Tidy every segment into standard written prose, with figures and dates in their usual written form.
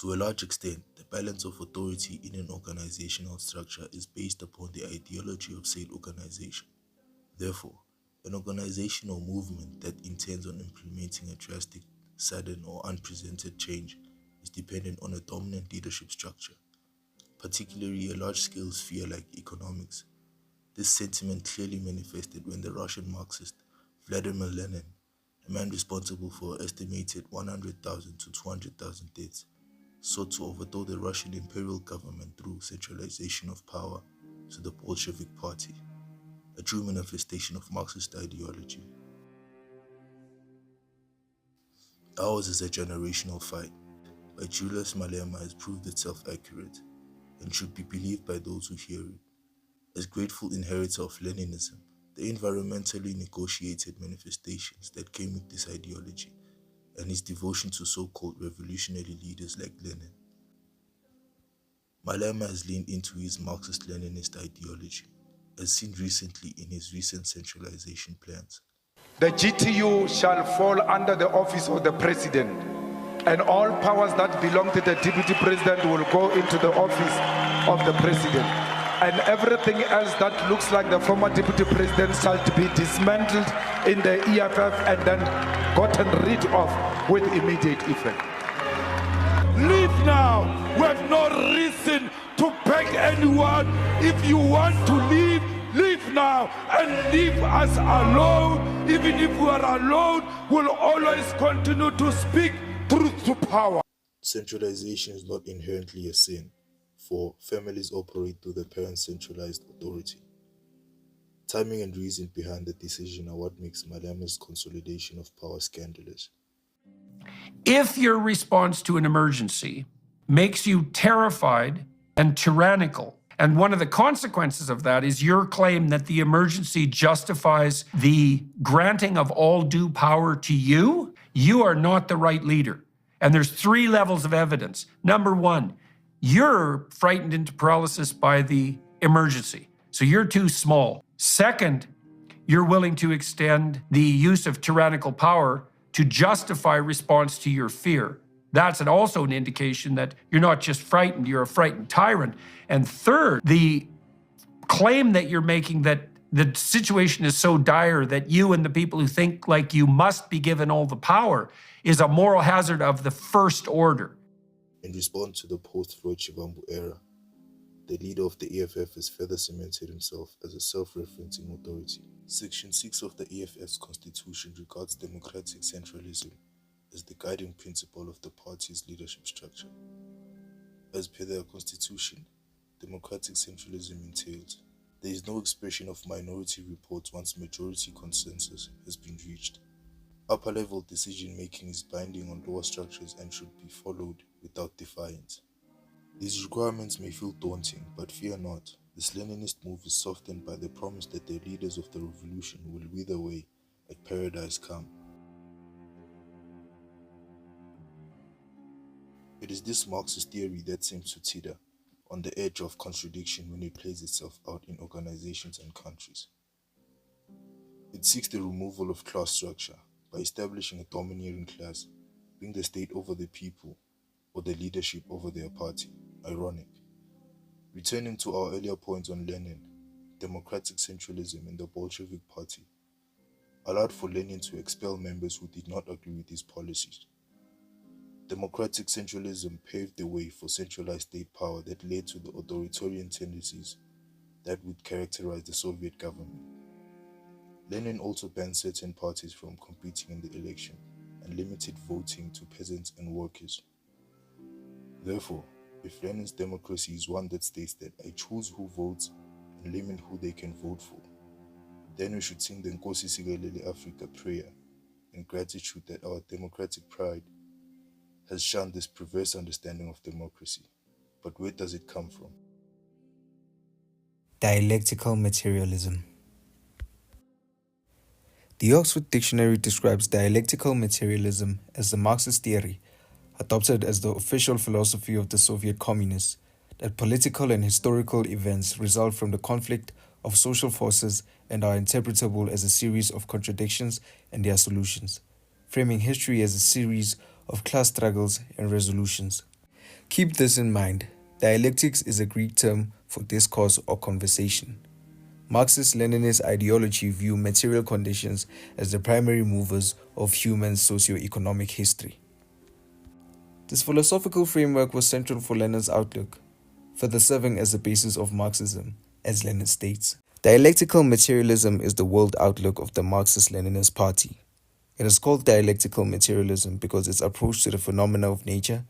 To a large extent, the balance of authority in an organizational structure is based upon the ideology of said organization. Therefore, an organization or movement that intends on implementing a drastic, sudden, or unprecedented change is dependent on a dominant leadership structure, particularly a large-scale sphere like economics. This sentiment clearly manifested when the Russian Marxist Vladimir Lenin, a man responsible for an estimated 100,000 to 200,000 deaths, sought to overthrow the Russian imperial government through centralization of power to the Bolshevik Party, a true manifestation of Marxist ideology. Ours is a generational fight, by Julius Malema has proved itself accurate and should be believed by those who hear it. As grateful inheritor of Leninism, the environmentally negotiated manifestations that came with this ideology, and his devotion to so-called revolutionary leaders like Lenin. Malema has leaned into his Marxist-Leninist ideology, as seen recently in his recent centralization plans. The GTU shall fall under the office of the president, and all powers that belong to the deputy president will go into the office of the president. And everything else that looks like the former deputy president shall be dismantled in the EFF and then gotten rid of with immediate effect. Leave now. We have no reason to beg anyone. If you want to leave, leave now and leave us alone. Even if we are alone, we'll always continue to speak truth to power. Centralization is not inherently a sin, for families operate through the parents' centralized authority. Timing and reason behind the decision are what makes Malema's consolidation of power scandalous. If your response to an emergency makes you terrified and tyrannical, and one of the consequences of that is your claim that the emergency justifies the granting of all due power to you, you are not the right leader. And there's 3 levels of evidence. Number 1, you're frightened into paralysis by the emergency, so you're too small. Second, you're willing to extend the use of tyrannical power to justify response to your fear. That's also an indication that you're not just frightened, you're a frightened tyrant. And third, the claim that you're making that the situation is so dire that you and the people who think like you must be given all the power is a moral hazard of the first order. In response to the post-Floyd Shivambu era, the leader of the EFF has further cemented himself as a self-referencing authority. Section 6 of the EFF's constitution regards democratic centralism as the guiding principle of the party's leadership structure. As per their constitution, democratic centralism entails there is no expression of minority reports once majority consensus has been reached. Upper-level decision-making is binding on lower structures and should be followed without defiance. These requirements may feel daunting, but fear not. This Leninist move is softened by the promise that the leaders of the revolution will wither away at paradise come. It is this Marxist theory that seems to teeter on the edge of contradiction when it plays itself out in organizations and countries. It seeks the removal of class structure by establishing a domineering class, being the state over the people or the leadership over their party. Ironic. Returning to our earlier point on Lenin, democratic centralism in the Bolshevik Party allowed for Lenin to expel members who did not agree with his policies. Democratic centralism paved the way for centralized state power that led to the authoritarian tendencies that would characterize the Soviet government. Lenin also banned certain parties from competing in the election and limited voting to peasants and workers. Therefore, if Lenin's democracy is one that states that I choose who votes and limit who they can vote for, then we should sing the Nkosi Sikelele Africa prayer in gratitude that our democratic pride has shunned this perverse understanding of democracy. But where does it come from? Dialectical materialism. The Oxford Dictionary describes dialectical materialism as the Marxist theory, adopted as the official philosophy of the Soviet communists, that political and historical events result from the conflict of social forces and are interpretable as a series of contradictions and their solutions, framing history as a series of class struggles and resolutions. Keep this in mind. Dialectics is a Greek term for discourse or conversation. Marxist-Leninist ideology view material conditions as the primary movers of human socio-economic history. This philosophical framework was central for Lenin's outlook, further serving as the basis of Marxism, as Lenin states. Dialectical materialism is the world outlook of the Marxist-Leninist Party. It is called dialectical materialism because its approach to the phenomena of nature,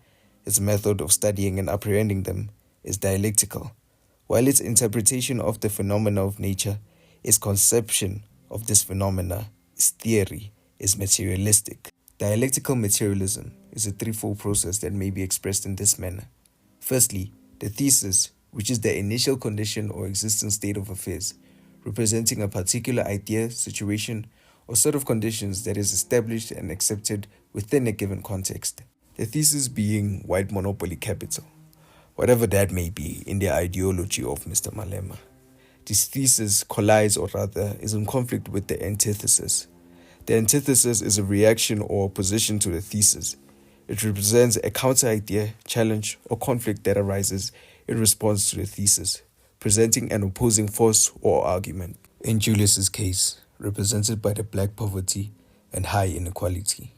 its method of studying and apprehending them, is dialectical, while its interpretation of the phenomena of nature, its conception of this phenomena, its theory, is materialistic. Dialectical materialism is a threefold process that may be expressed in this manner. Firstly, the thesis, which is the initial condition or existing state of affairs, representing a particular idea, situation, or set of conditions that is established and accepted within a given context. The thesis being white monopoly capital, whatever that may be in the ideology of Mr. Malema. This thesis collides, or rather is in conflict with the antithesis. The antithesis is a reaction or opposition to the thesis. It represents a counter-idea, challenge, or conflict that arises in response to the thesis, presenting an opposing force or argument. In Julius's case, represented by the black poverty and high inequality,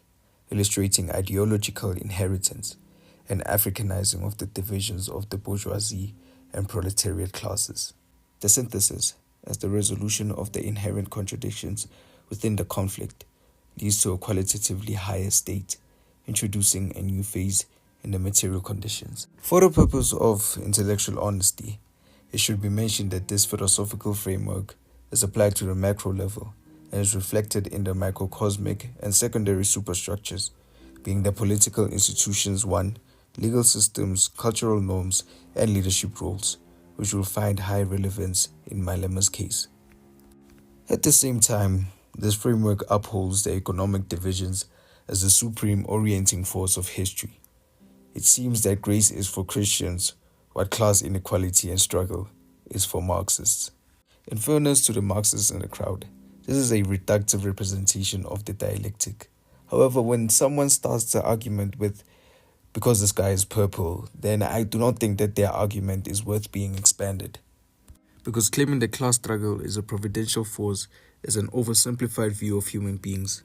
illustrating ideological inheritance and Africanizing of the divisions of the bourgeoisie and proletariat classes. The synthesis, as the resolution of the inherent contradictions within the conflict, leads to a qualitatively higher state, introducing a new phase in the material conditions. For the purpose of intellectual honesty, it should be mentioned that this philosophical framework is applied to the macro level and is reflected in the microcosmic and secondary superstructures, being the political institutions, legal systems, cultural norms, and leadership roles, which will find high relevance in Malema's case. At the same time, this framework upholds the economic divisions as the supreme orienting force of history. It seems that grace is for Christians, what class inequality and struggle is for Marxists. In fairness to the Marxists in the crowd, this is a reductive representation of the dialectic. However, when someone starts the argument with "because the sky is purple," then I do not think that their argument is worth being expanded. Because claiming the class struggle is a providential force is an oversimplified view of human beings,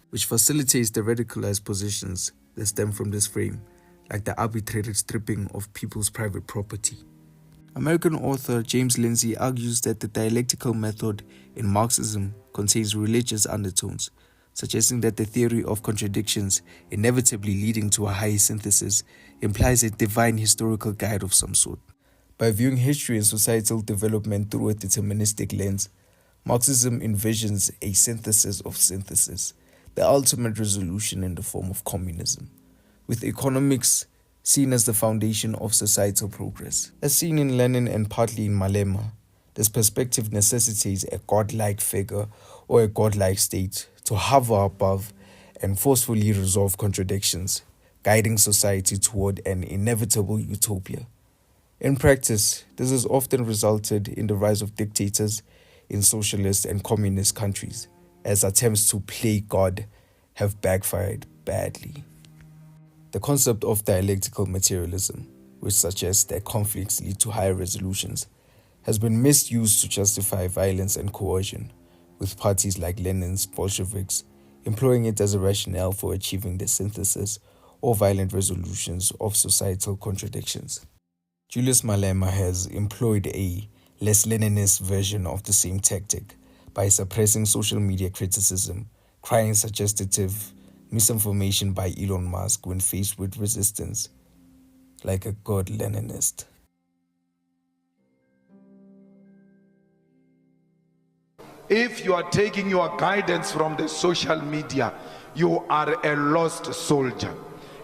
which facilitates the radicalized positions that stem from this frame, like the arbitrary stripping of people's private property. American author James Lindsay argues that the dialectical method in Marxism contains religious undertones, suggesting that the theory of contradictions inevitably leading to a higher synthesis implies a divine historical guide of some sort. By viewing history and societal development through a deterministic lens, Marxism envisions a synthesis of synthesis, the ultimate resolution in the form of communism, with economics seen as the foundation of societal progress. As seen in Lenin and partly in Malema, this perspective necessitates a godlike figure or a godlike state to hover above and forcefully resolve contradictions, guiding society toward an inevitable utopia. In practice, this has often resulted in the rise of dictators in socialist and communist countries, as attempts to play God have backfired badly. The concept of dialectical materialism, which suggests that conflicts lead to higher resolutions, has been misused to justify violence and coercion, with parties like Lenin's Bolsheviks employing it as a rationale for achieving the synthesis or violent resolutions of societal contradictions. Julius Malema has employed a less Leninist version of the same tactic by suppressing social media criticism, crying suggestive misinformation by Elon Musk when faced with resistance, like a good Leninist. If you are taking your guidance from the social media, you are a lost soldier.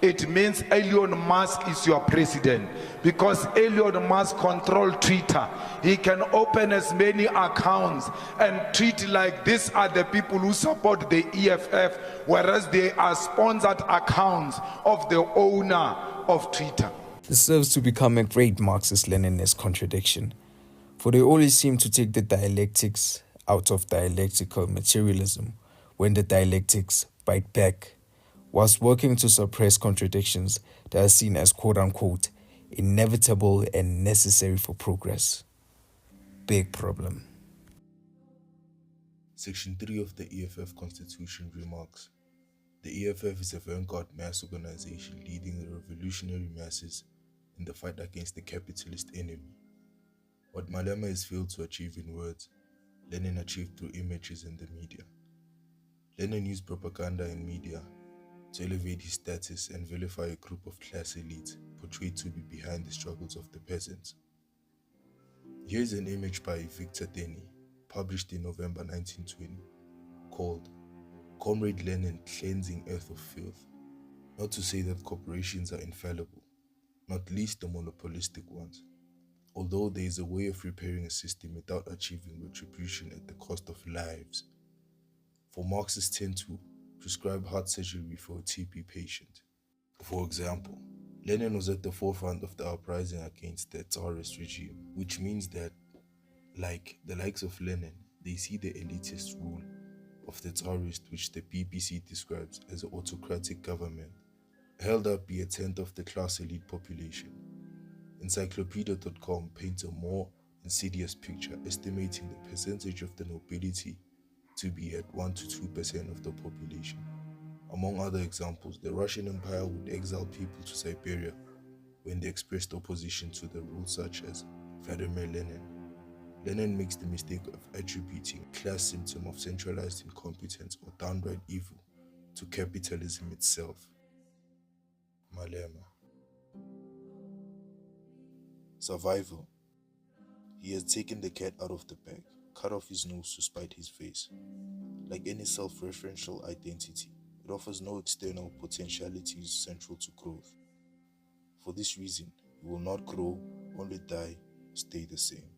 It means Elon Musk is your president, because Elon Musk controls Twitter. He can open as many accounts and tweet like these are the people who support the EFF, whereas they are sponsored accounts of the owner of Twitter. This serves to become a great Marxist-Leninist contradiction, for they always seem to take the dialectics out of dialectical materialism when the dialectics bite back, whilst working to suppress contradictions that are seen as quote-unquote inevitable and necessary for progress. Big problem. Section 3 of the EFF Constitution remarks, the EFF is a vanguard mass organization leading the revolutionary masses in the fight against the capitalist enemy. What Malema has failed to achieve in words, Lenin achieved through images and the media. Lenin used propaganda and media to elevate his status and vilify a group of class elites portrayed to be behind the struggles of the peasants. Here is an image by Victor Denny, published in November 1920, called Comrade Lenin Cleansing Earth of Filth. Not to say that corporations are infallible, not least the monopolistic ones, although there is a way of repairing a system without achieving retribution at the cost of lives. For Marxists tend to prescribe heart surgery for a TB patient. For example, Lenin was at the forefront of the uprising against the Tsarist regime, which means that, like the likes of Lenin, they see the elitist rule of the Tsarist, which the BBC describes as an autocratic government, held up by a tenth of the class elite population. Encyclopedia.com paints a more insidious picture, estimating the percentage of the nobility to be at 1 to 2% of the population. Among other examples, the Russian Empire would exile people to Siberia when they expressed opposition to the rule, such as Vladimir Lenin. Lenin makes the mistake of attributing a class symptom of centralized incompetence or downright evil to capitalism itself. Malema. Survival. He has taken the cat out of the bag, cut off his nose to spite his face. Like any self-referential identity, it offers no external potentialities central to growth. For this reason, he will not grow, only die, stay the same.